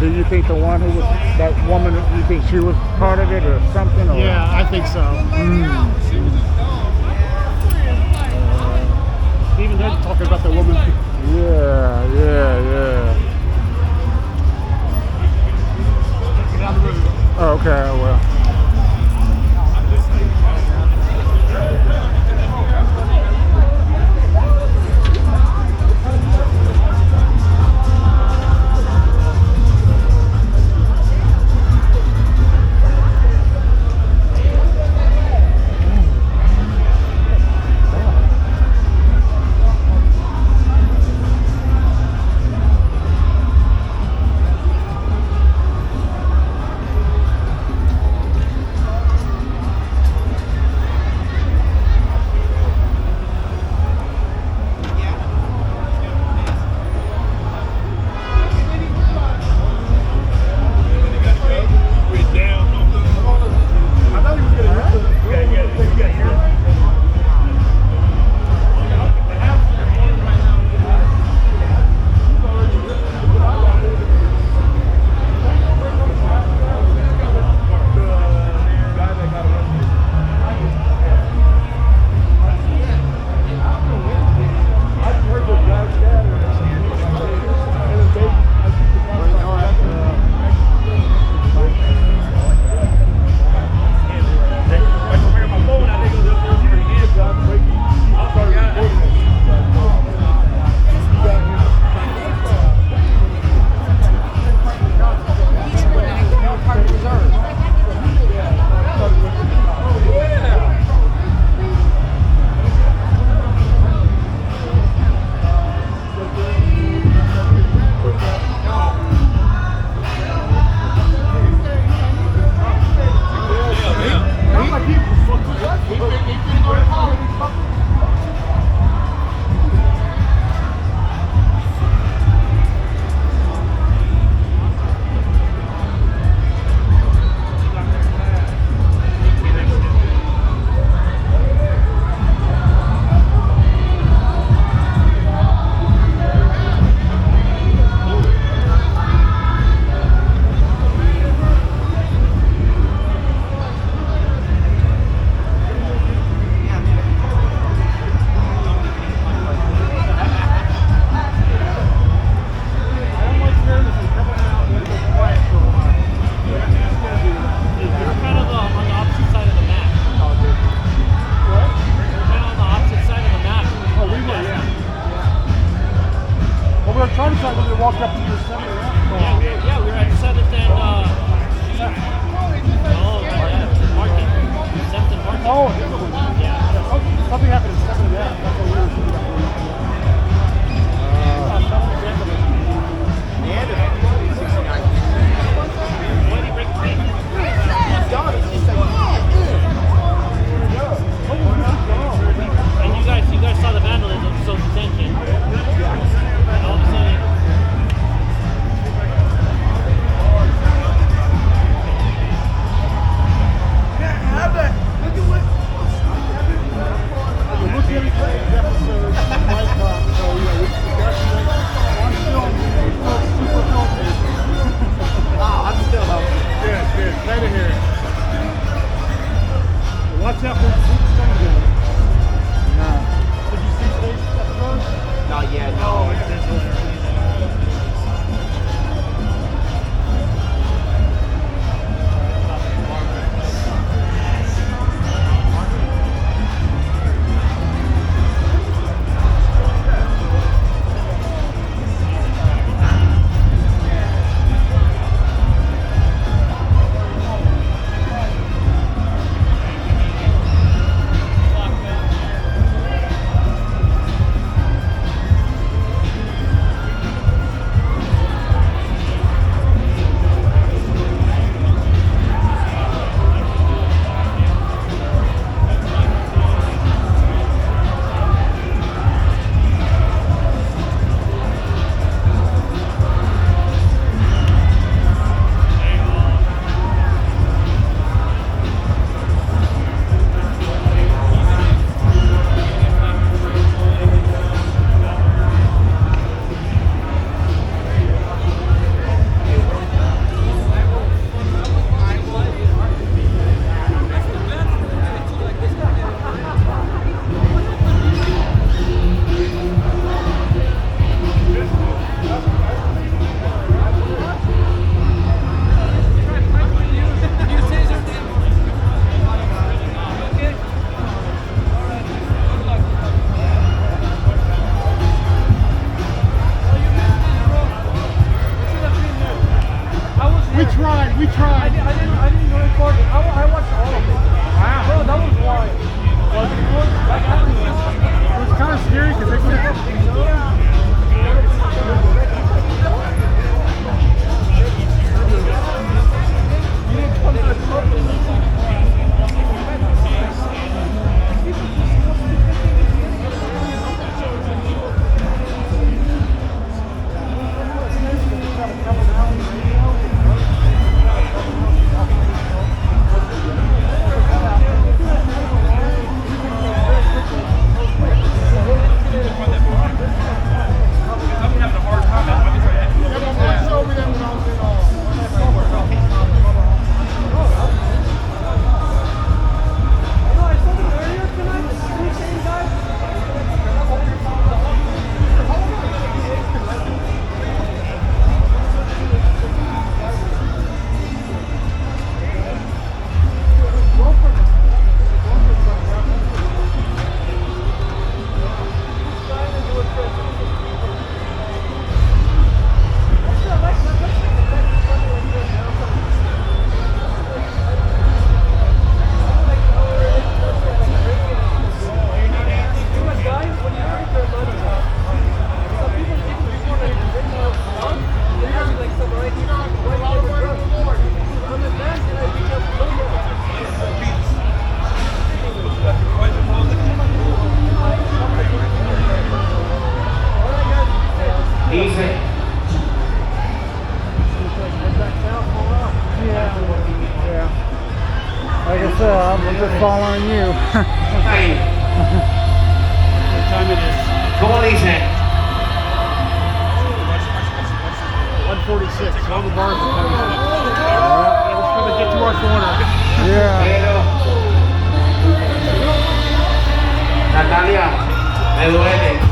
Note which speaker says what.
Speaker 1: Do you think the one who was, that woman, you think she was part of it or something? Or?
Speaker 2: Yeah, I think so. Even they're talking about the woman.
Speaker 1: Yeah. Okay, well.
Speaker 2: We tried.
Speaker 3: I didn't know it was. I watched all of it.
Speaker 1: Wow.
Speaker 3: Bro, that was wild.
Speaker 2: It was kind of scary because they
Speaker 1: Easy. Yeah. Like I said, I'm just following you.
Speaker 2: what time it is.
Speaker 4: Come on, easy.
Speaker 2: 1:46. All the bars are closed. Yeah, we're trying to get to our corner.
Speaker 1: Yeah.
Speaker 4: Pero, Natalia, me duele.